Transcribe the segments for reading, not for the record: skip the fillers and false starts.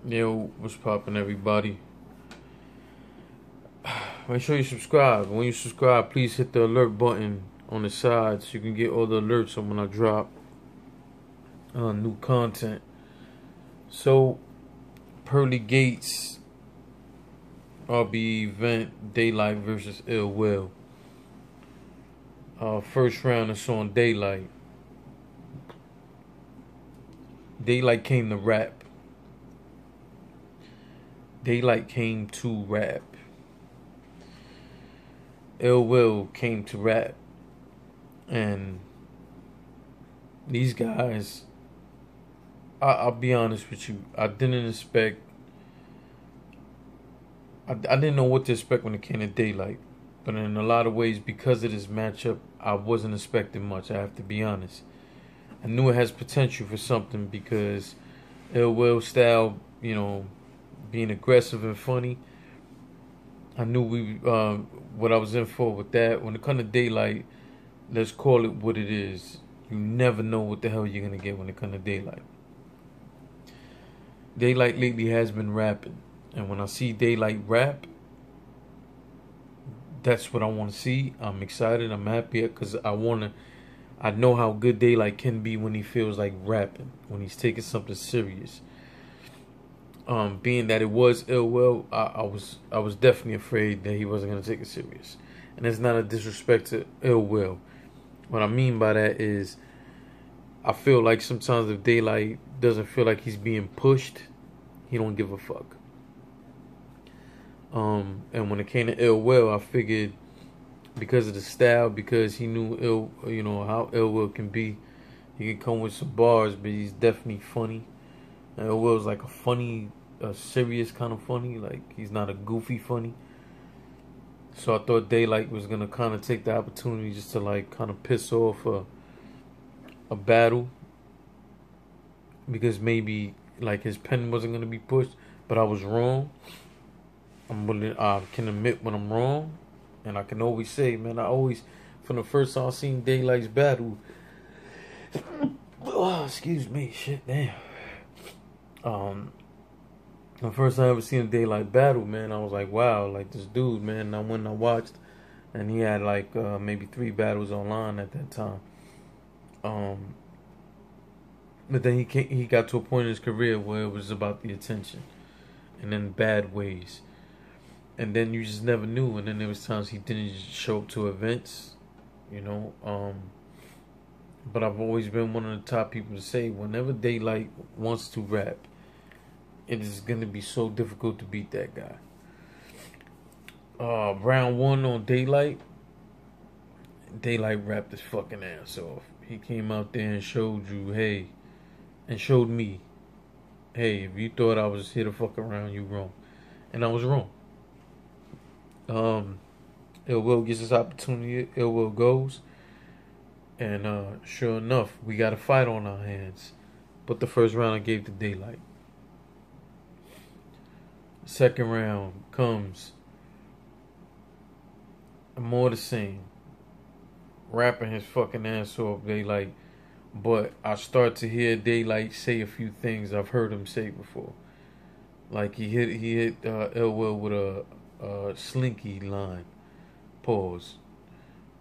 Yo, what's poppin', everybody? Make sure you subscribe. When you subscribe, please hit the alert button on the side so you can get all the alerts on when I drop new content. So, Pearly Gates RB event, Daylight versus Ill Will. First round is on Daylight. Daylight came to rap. Daylight came to rap. Ill Will came to rap. And these guys, I'll be honest with you, I didn't expect, I didn't know what to expect when it came to Daylight. But in a lot of ways, because of this matchup, I wasn't expecting much, I have to be honest. I knew it has potential for something because Ill Will style, being aggressive and funny. I knew what I was in for with that. When it comes to Daylight, let's call it what it is. You never know what the hell you're gonna get when it comes to Daylight. Daylight lately has been rapping, and when I see Daylight rap, that's what I want to see. I'm excited. I'm happy because I know how good Daylight can be when he feels like rapping, when he's taking something serious. Being that it was Ill Will, I was definitely afraid that he wasn't gonna take it serious, and it's not a disrespect to Ill Will. What I mean by that is, I feel like sometimes if Daylight doesn't feel like he's being pushed, he don't give a fuck. And when it came to Ill Will, I figured because of the style, because he knew how Ill Will can be, he can come with some bars, but he's definitely funny. And Ill Will's like a serious kind of funny, like he's not a goofy funny. So I thought Daylight was gonna kind of take the opportunity just to like kind of piss off a battle, because maybe like his pen wasn't gonna be pushed, but I was wrong. I can admit when I'm wrong, and I can always say, man, from the first time I seen Daylight's battle, oh, excuse me, shit, damn. The first time I ever seen a Daylight battle, man, I was like, wow, like this dude, man. And I went and I watched, and he had like maybe 3 battles online at that time. But then he got to a point in his career where it was about the attention, and in bad ways. And then you just never knew. And then there was times he didn't just show up to events, But I've always been one of the top people to say, whenever Daylight wants to rap, it is going to be so difficult to beat that guy. Round 1 on Daylight rapped his fucking ass off. He came out there and showed you, hey, and showed me, hey, if you thought I was here to fuck around, you wrong. And I was wrong. Ill Will gets his opportunity. Ill Will goes. And sure enough, we got a fight on our hands. But the first round I gave to Daylight. Second round comes. More the same. Rapping his fucking ass off, Daylight. But I start to hear Daylight say a few things I've heard him say before. Like he hit Ill Will with a slinky line. Pause.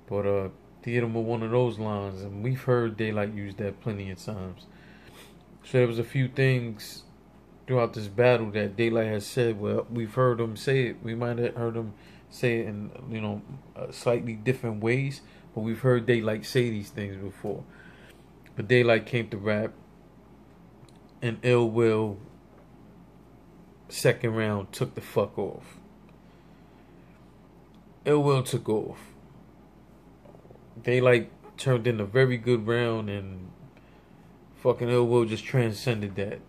But he hit him with one of those lines, and we've heard Daylight use that plenty of times. So there was a few things throughout this battle that Daylight has said. Well, we've heard him say it. We might have heard him say it in slightly different ways, but we've heard Daylight say these things before. But Daylight came to rap, and Ill Will, second round, took the fuck off. Ill Will took off. Daylight turned in a very good round, and fucking Ill Will just transcended that.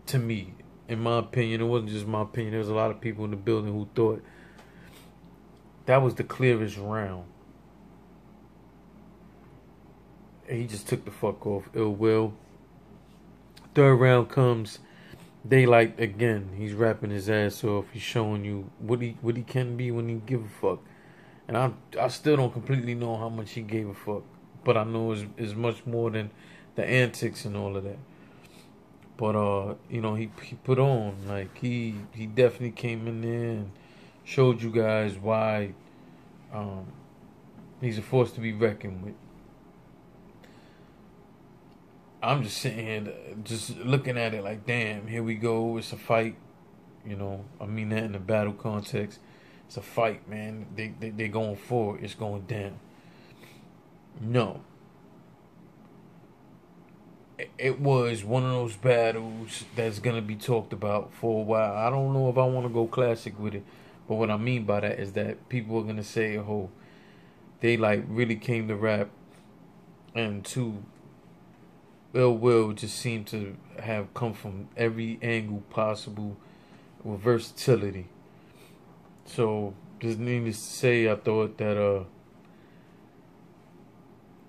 To me, in my opinion, it wasn't just my opinion. There was a lot of people in the building who thought that was the clearest round. And he just took the fuck off, Ill Will. Third round comes. Daylight again. He's rapping his ass off. He's showing you what he can be when he give a fuck. And I still don't completely know how much he gave a fuck, but I know it's much more than the antics and all of that. But you know, he put on, like, he definitely came in there and showed you guys why um he's a force to be reckoned with. I'm just sitting here, just looking at it like, damn, here we go. It's a fight. You know, I mean that in a battle context. It's a fight, man. They going for it. It's going down. No, it was one of those battles that's gonna be talked about for a while. I don't know if I want to go classic with it, but what I mean by that is that people are gonna say, "Oh, they like really came to rap," and two, Ill Will just seemed to have come from every angle possible with versatility. So, just needless to say, I thought that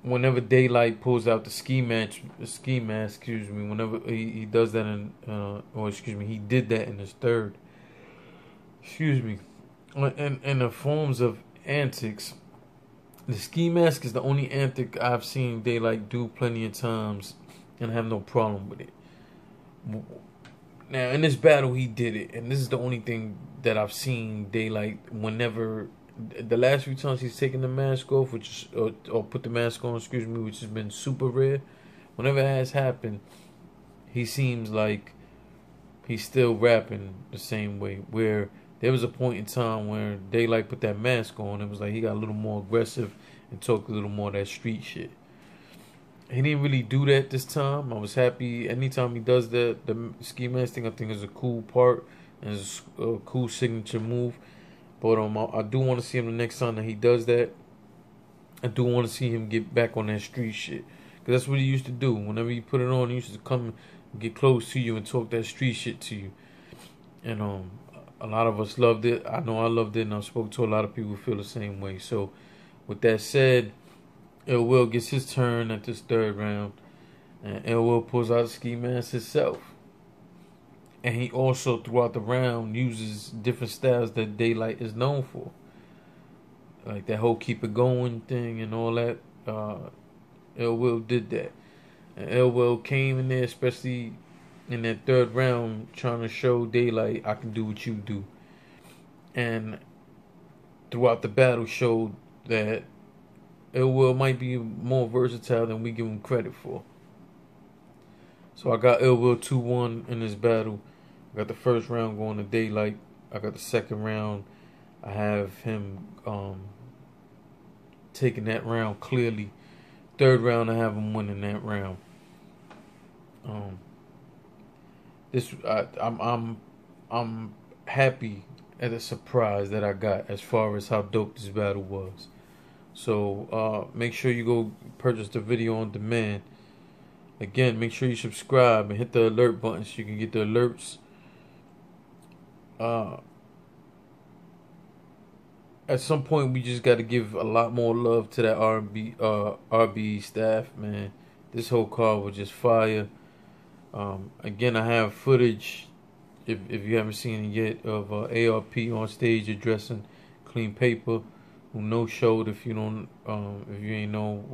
whenever Daylight pulls out the ski mask, excuse me, whenever he does that or excuse me, he did that in his third, excuse me, in the forms of antics, the ski mask is the only antic I've seen Daylight do plenty of times and have no problem with it. Now, in this battle, he did it, and this is the only thing that I've seen Daylight whenever the last few times he's taken the mask off, which or put the mask on, excuse me, which has been super rare. Whenever it has happened, he seems like he's still rapping the same way. Where there was a point in time where Daylight put that mask on, it was like he got a little more aggressive and talked a little more of that street shit. He didn't really do that this time. I was happy. Anytime he does the ski mask thing, I think is a cool part and it's a cool signature move. But I do want to see him the next time that he does that. I do want to see him get back on that street shit, because that's what he used to do. Whenever you put it on, he used to come and get close to you and talk that street shit to you. And a lot of us loved it. I know I loved it, and I've spoken to a lot of people who feel the same way. So, with that said, Ill Will gets his turn at this third round, and Ill Will pulls out the ski mask himself. And he also, throughout the round, uses different styles that Daylight is known for. Like that whole keep it going thing and all that. Ill Will did that. And Ill Will came in there, especially in that third round, trying to show Daylight, I can do what you do. And throughout the battle showed that Ill Will might be more versatile than we give him credit for. So I got Ill Will 2-1 in this battle. I got the first round going to Daylight. I got the second round. I have him taking that round clearly. Third round, I have him winning that round. I'm happy at the surprise that I got as far as how dope this battle was. So make sure you go purchase the video on demand. Again, make sure you subscribe and hit the alert button so you can get the alerts. At some point, we just got to give a lot more love to that RB staff, man. This whole card was just fire. Again, I have footage, if you haven't seen it yet, of ARP on stage addressing Clean Paper, who no showed. If you don't, if you ain't know what